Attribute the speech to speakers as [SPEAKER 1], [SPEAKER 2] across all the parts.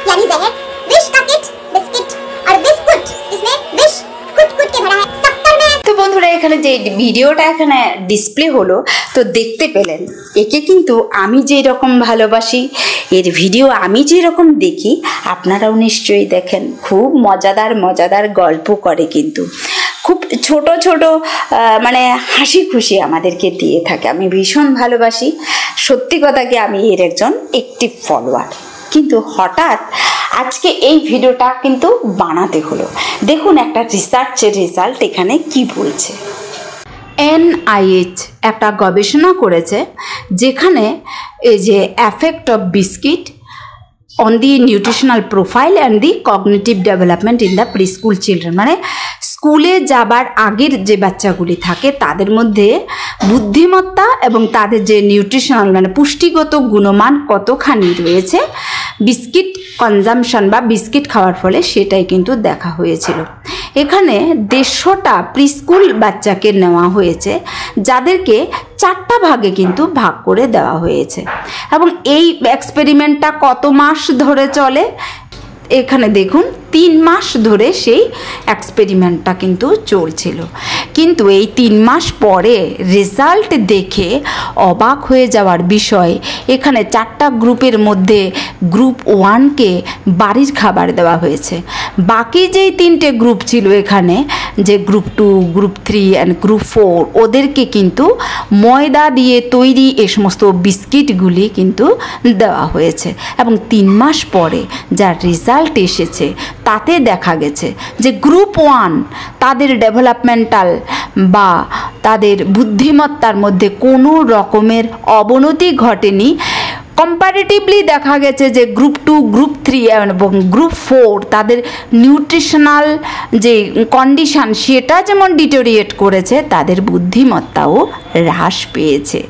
[SPEAKER 1] यानी जहर। विश का किट, बिस्किट और बिस्कुट, इसमें विश कुट-कुट के भरा है। 70 में।
[SPEAKER 2] তো বন্ধুরা এখানে যে ভিডিওটা এখানে ডিসপ্লে হলো তো দেখতে পেলেন, একে কিন্তু আমি যেই রকম ভালোবাসি, এর ভিডিও আমি যেরকম দেখি আপনারাও নিশ্চয়ই দেখেন। খুব মজাদার মজাদার গল্প করে, কিন্তু খুব ছোট ছোট মানে হাসি খুশি আমাদেরকে দিয়ে থাকে। আমি ভীষণ ভালোবাসি, সত্যি কথা কি আমি এর একজন অ্যাক্টিভ ফলোয়ার। কিন্তু হঠাৎ আজকে এই ভিডিওটা কিন্তু বানাতে হলো। দেখুন একটা রিসার্চের রেজাল্ট এখানে কি বলছে। NIH একটা গবেষণা করেছে, যেখানে এই যে effect of biscuit on the nutritional profile and the cognitive development in the pre school children, মানে স্কুলে যাবার আগের যে বাচ্চাগুলি থাকে তাদের মধ্যে বুদ্ধিমত্তা এবং তাদের যে নিউট্রিশনাল মানে পুষ্টিগত গুণমান কতখানি রয়েছে বিস্কিট কনজামশন বা বিস্কিট খাওয়ার ফলে, সেটাই কিন্তু দেখা হয়েছিল। এখানে 150টা প্রি স্কুল বাচ্চাকে নেওয়া হয়েছে, যাদেরকে 4টা ভাগে কিন্তু ভাগ করে দেওয়া হয়েছে। এবং এই এক্সপেরিমেন্টটা কত মাস ধরে চলে এখানে দেখুন, 3 মাস ধরে সেই এক্সপেরিমেন্টটা কিন্তু চলছিল। কিন্তু এই 3 মাস পরে রেজাল্ট দেখে অবাক হয়ে যাওয়ার বিষয়, এখানে 4টা গ্রুপের মধ্যে গ্রুপ 1কে বাড়ির খাবার দেওয়া হয়েছে। বাকি যেই 3টে গ্রুপ ছিল এখানে, যে গ্রুপ 2, গ্রুপ 3 অ্যান্ড গ্রুপ 4, ওদেরকে কিন্তু ময়দা দিয়ে তৈরি এই সমস্ত বিস্কিটগুলি কিন্তু দেওয়া হয়েছে। এবং 3 মাস পরে যা রেজাল্ট এসেছে তাতে দেখা গেছে যে গ্রুপ 1 তাদের ডেভেলপমেন্টাল বা তাদের বুদ্ধিমত্তার মধ্যে কোনো রকমের অবনতি ঘটেনি। কম্পারেটিভলি দেখা গেছে যে গ্রুপ 2, গ্রুপ 3 এবং গ্রুপ 4 তাদের নিউট্রিশনাল যে কন্ডিশান সেটা যেমন ডিটোরিয়েট করেছে, তাদের বুদ্ধিমত্তাও হ্রাস পেয়েছে।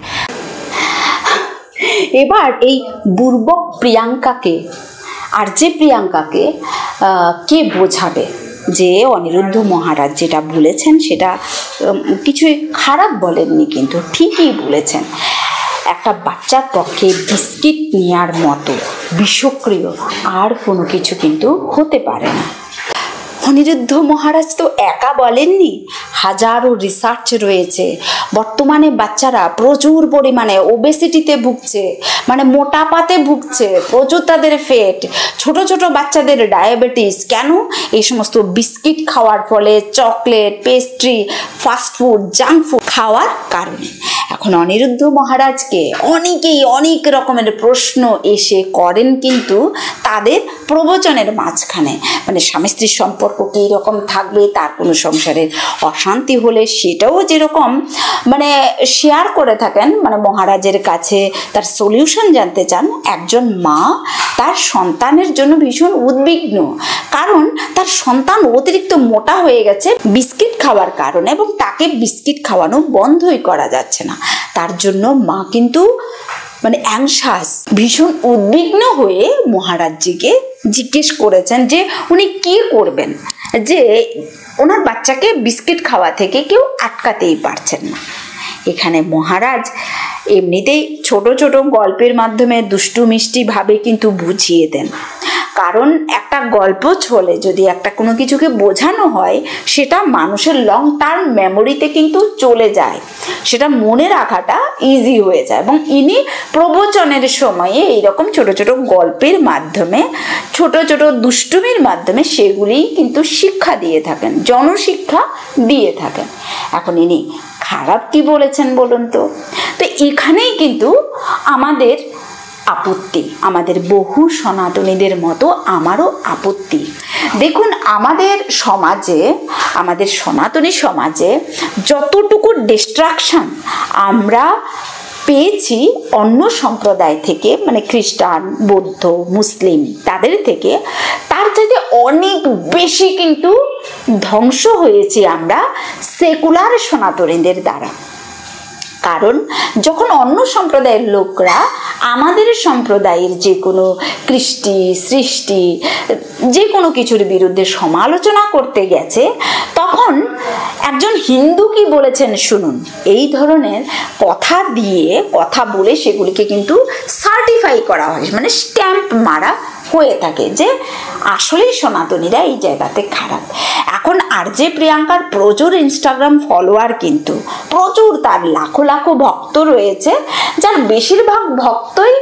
[SPEAKER 2] এবার এই বুর্বক প্রিয়াঙ্কাকে আর যে প্রিয়াঙ্কাকে কে বোঝাবে যে অনিরুদ্ধ মহারাজ যেটা বলেছেন সেটা কিছুই খারাপ বলেননি, কিন্তু ঠিকই বলেছেন। একটা বাচ্চার পক্ষে বিস্কিট নেওয়ার মতো বিষক্রিয় আর কোনো কিছু কিন্তু হতে পারে না। অনিরুদ্ধ মহারাজ তো একা বলেননি, হাজারো রিসার্চ রয়েছে। বর্তমানে বাচ্চারা প্রচুর পরিমাণে ওবেসিটিতে ভুগছে, মানে মোটাপাতে ভুগছে, প্রচুর তাদের ফ্যাট, ছোট ছোট বাচ্চাদের ডায়াবেটিস। কেন? এই সমস্ত বিস্কিট খাওয়ার ফলে, chocolate, pastry, fast food, junk food খাওয়ার কারণে। এখন অনিরুদ্ধ মহারাজকে অনেকেই অনেক রকমের প্রশ্ন এসে করেন, কিন্তু তাদের প্রবচনের মাঝখানে, মানে স্বামী স্ত্রীর সম্পর্ক কী রকম থাকবে, তার কোনো সংসারের অশান্তি হলে সেটাও যেরকম মানে শেয়ার করে থাকেন, মানে মহারাজের কাছে তার সলিউশন জানতে চান। একজন মা তার সন্তানের জন্য ভীষণ উদ্বিগ্ন, কারণ তার সন্তান অতিরিক্ত মোটা হয়ে গেছে বিস্কিট খাওয়ার কারণে, এবং তাকে বিস্কিট খাওয়ানো বন্ধই করা যাচ্ছে না। তার জন্য মা কিন্তু মানে অ্যাংশাস, ভীষণ উদ্বিগ্ন হয়ে মহারাজজিকে জিজ্ঞেস করেছেন যে উনি কি করবেন, যে ওনার বাচ্চাকে বিস্কিট খাওয়া থেকে কেউ আটকাতেই পারছেন না। এখানে মহারাজ এমনিতেই ছোট ছোট গল্পের মাধ্যমে দুষ্টু মিষ্টি ভাবে কিন্তু বুঝিয়ে দেন, কারণ একটা গল্প ছলে যদি একটা কোনো কিছুকে বোঝানো হয়, সেটা মানুষের লং টার্ম মেমোরিতে কিন্তু চলে যায়, সেটা মনে রাখাটা ইজি হয়ে যায়। এবং ইনি প্রবচনের সময়ে এইরকম ছোট ছোট গল্পের মাধ্যমে, ছোট ছোট দুষ্টুমির মাধ্যমে সেগুলি কিন্তু শিক্ষা দিয়ে থাকেন, জনশিক্ষা দিয়ে থাকেন। এখন ইনি খারাপ কি বলেছেন বলুন তো? তো এখানেই কিন্তু আমাদের আপত্তি, আমাদের বহু সনাতনীদের মতো আমারও আপত্তি। দেখুন, আমাদের সমাজে, আমাদের সনাতনী সমাজে যতটুকু ডিস্ট্রাকশন আমরা পেয়েছি অন্য সম্প্রদায় থেকে, মানে খ্রিস্টান, বৌদ্ধ, মুসলিম তাদের থেকে, তার থেকে অনেক বেশি কিন্তু ধ্বংস হয়েছি আমরা সেকুলার সনাতনীদের দ্বারা। কারণ যখন অন্য সম্প্রদায়ের লোকরা আমাদের সম্প্রদায়ের যে কোনো কৃষ্টি, সৃষ্টি, যে কোনো কিছুর বিরুদ্ধে সমালোচনা করতে গেছে, তখন একজন হিন্দু কি বলেছেন শুনুন। এই ধরনের কথা দিয়ে, কথা বলে সেগুলিকে কিন্তু সার্টিফাই করা হয়, মানে স্ট্যাম্প মারা হয়ে থাকে যে আসলেই সনাতনীরা এই জায়গাতে খারাপ। এখন আরজে প্রিয়াঙ্কার প্রচুর ইনস্টাগ্রাম ফলোয়ার, কিন্তু প্রচুর, তার লাখো লাখো ভক্ত রয়েছে, যার বেশিরভাগ ভক্তই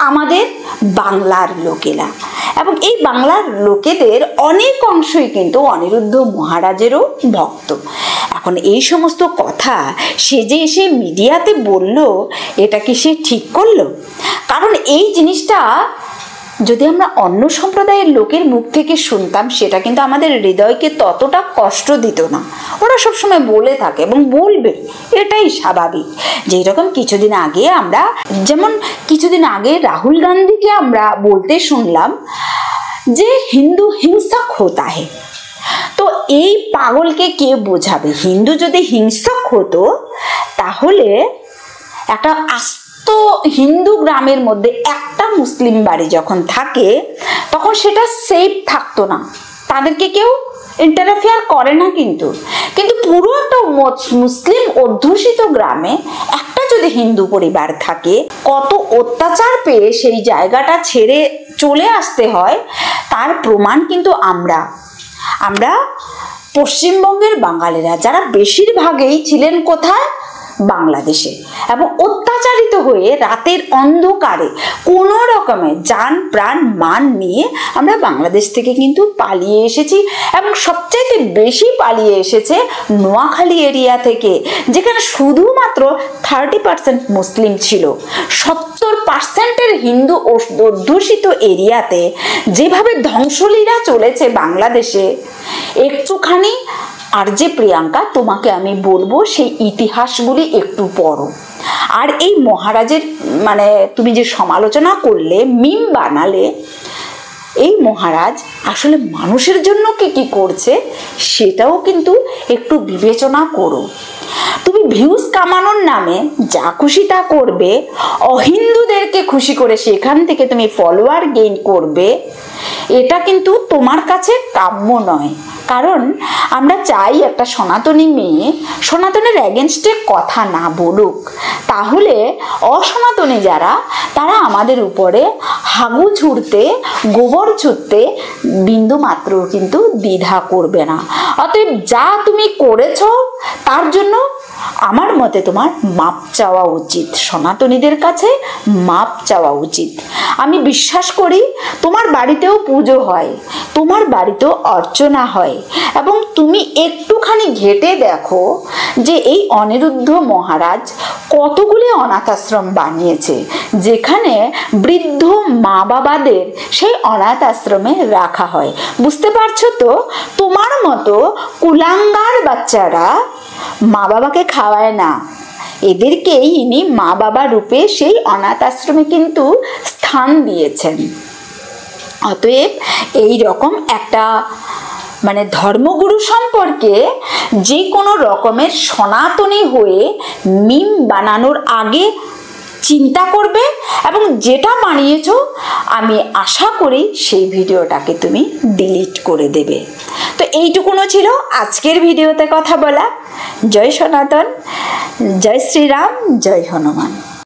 [SPEAKER 2] আমাদের বাংলার লোকেরা, এবং এই বাংলার লোকেদের অনেক অংশই কিন্তু অনিরুদ্ধ মহারাজেরও ভক্ত। এখন এই সমস্ত কথা সে যে এসে মিডিয়াতে বলল, এটা কি সে ঠিক করলো? কারণ এই জিনিসটা যদি আমরা অন্য সম্প্রদায়ের লোকের মুখ থেকে শুনতাম, সেটা কিন্তু আমাদের হৃদয়কে ততটা কষ্ট দিত না। ওরা সবসময় বলে থাকে এবং বলবে, এটাই স্বাভাবিক। যেই রকম কিছুদিন আগে রাহুল গান্ধীকে আমরা বলতে শুনলাম যে হিন্দু হিংসক হতা হে। তো এই পাগলকে কে বোঝাবে? হিন্দু যদি হিংসক হতো, তাহলে একটা তো হিন্দু গ্রামের মধ্যে একটা মুসলিম বাড়ি যখন থাকে, তখন সেটা সেফ থাকতো না, তাদেরকে কেউ ইন্টারফেয়ার করে না। কিন্তু পুরো একটা মুসলিম অধ্যুষিত গ্রামে একটা যদি হিন্দু পরিবার থাকে, কত অত্যাচার পেয়ে সেই জায়গাটা ছেড়ে চলে আসতে হয়, তার প্রমাণ কিন্তু আমরা পশ্চিমবঙ্গের বাঙালিরা, যারা বেশিরভাগই ছিলেন কোথায়? বাংলাদেশে, এবং অত্যাচারিত হয়ে রাতের অন্ধকারে কোনো রকমে যান প্রাণ মান নিয়ে আমরা বাংলাদেশ থেকে কিন্তু পালিয়ে এসেছি, এবং সবচাইতে বেশি পালিয়ে এসেছে নোয়াখালী এরিয়া থেকে, যেখানে শুধুমাত্র 30% মুসলিম ছিল। 70%-এর হিন্দু অধ্যুষিত এরিয়াতে যেভাবে ধ্বংসলীলা চলেছে বাংলাদেশে, একটুখানি আরজে প্রিয়াঙ্কা, তোমাকে আমি বলবো সেই ইতিহাসগুলি একটু পড়ো। আর এই মহারাজের তুমি যে সমালোচনা করলে, মিম বানালে, এই মহারাজ আসলে মানুষের জন্য কি করছে সেটাও কিন্তু একটু বিবেচনা করো। তুমি ভিউজ কামানোর নামে যা খুশি তা করবে, অহিন্দুদেরকে খুশি করে সেখান থেকে তুমি ফলোয়ার গেইন করবে, এটা কিন্তু তোমার কাছে কাম্য নয়। কারণ আমরা চাই একটা সনাতনী মেয়ে সনাতনের এগেনস্টে কথা না বলুক, তাহলে অসনাতনী যারা, তারা আমাদের উপরে হাগু ছুঁড়তে, গোবর ছুঁড়তে বিন্দু মাত্র কিন্তু দ্বিধা করবে না। অতএব যা তুমি করেছ তার জন্য আমার মতে তোমার মাপ চাওয়া উচিত, সনাতনীদের কাছে মাপ চাওয়া উচিত। আমি বিশ্বাস করি তোমার বাড়িতেও পুজো হয়, তোমার বাড়িতেও অর্চনা হয়, এবং তুমি একটুখানি ঘেটে দেখো যে এই অনিরুদ্ধ মহারাজ কতগুলি অনাথ আশ্রম বানিয়েছে, যেখানে বৃদ্ধ মা বাবাদের সেই অনাথ আশ্রমে রাখা হয়। বুঝতে পারছো তো? তোমার মতো কুলাঙ্গার বাচ্চারা মা বাবাকে খাওয়ায় না, এদেরকেই ইনি মা বাবা রূপে সেই অনাথ আশ্রমে কিন্তু স্থান দিয়েছেন। অতএব এই রকম একটা ধর্মগুরু সম্পর্কে যে কোনো রকমের সনাতনী হয়ে মিম বানানোর আগে চিন্তা করবে, এবং যেটা বানিয়েছো আমি আশা করি সেই ভিডিওটাকে তুমি ডিলিট করে দেবে। তো এইটুকুনো ছিল আজকের ভিডিওতে কথা বলা। জয় সনাতন, জয় শ্রীরাম, জয় হনুমান।